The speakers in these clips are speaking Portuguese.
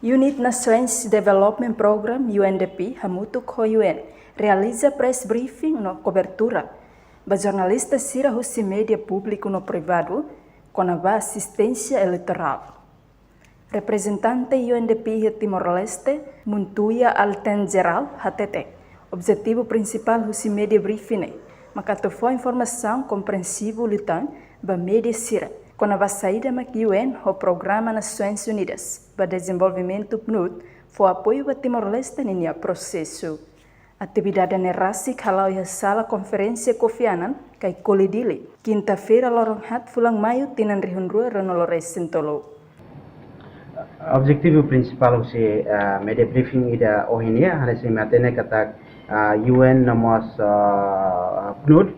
Unit Nations Development Program UNDP hamutu ko UN realiza press briefing no cobertura ba jornalista sira husi media público no privado com a assistência eleitoral. Representante UNDP Timor-Leste Muntuia Alten Geral HTT. Objetivo principal husi media briefing maka foi informação compreensível litan ba media sira com a saída mak UN o Programa Nações Unidas para Desenvolvimento PNUD foi apoio a Timor-Leste nesse processo. Atividade nerasi kalau ia sala konferensi Kofi Annan kai kolidili quinta-feira lorong hat fulang maio tinan rihun rua renolores sentolo. Objetivo principal se media briefing ida ohinia hari se matene kata UN namos PNUD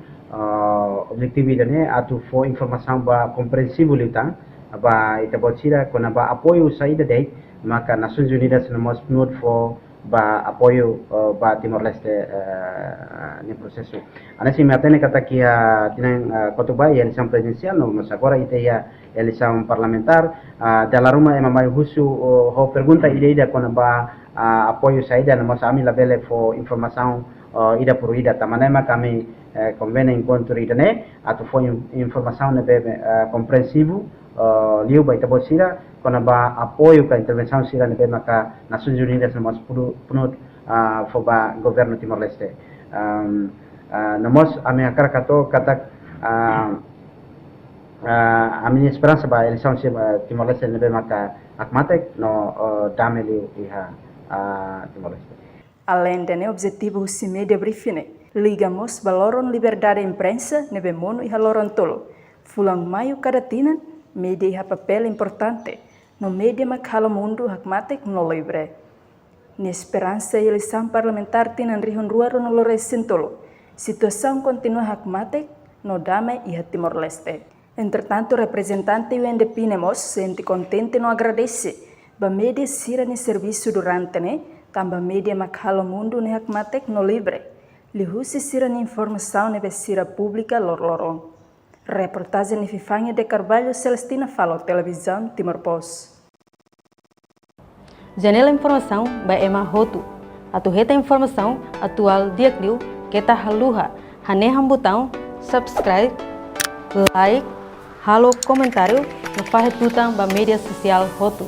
objetivo ida ne atu for informação ba compreensível itang ba ita bolsira kona ba apoio saída dei maka Nações Unidas namos PNUD for ba apoio ba Timor-Leste ni processo. Ana se matene kata kia tinang kotuba ya eleição presidencial no mas agora ita ya eleição parlamentar dalam rumah emamai husu ho pergunta ida kona ba apoio saída namos ami labele for informação ida por ida tamanema kami convene encontro ida ne atu for informação ne compreensivo liu ba ita bolsira kona ba apoio ka intervenção sira ne maka Nações Unidas namos PNUD for ba governo Timor-Leste. Namos ami akar kato kata a minha esperança ba eleição Timor-Leste ne maka akmatek no dameli iha Timor-Leste. Além de objetivo husi media briefing ligamos baloron liberdade imprensa nebe mono iha loron tolo. Fulang maio kada tinan media iha papel importante no media makhalo mundo hakmatek no libre. Ni esperança eleição parlamentar tinan rihun rua no lores sentolo. Situação continua hakmatek no dame iha Timor-Leste. Entretanto, representante UNDP nemos sente contente no agradece ba media sira ni serviço durante ne tamba media makhalo mundo ne hakmatek no libre. Lihusi sira ni informação ne sira pública lor-lorong. Reportagem ni Fifanya de Carvalho Celestina Falo, Televisão Timor Post. Janela informação by Emma Hotu. Atu reta informação atual dia kriu kita haluha haneham botão subscribe, like, halo comentário no faz tutang ba media social Hotu.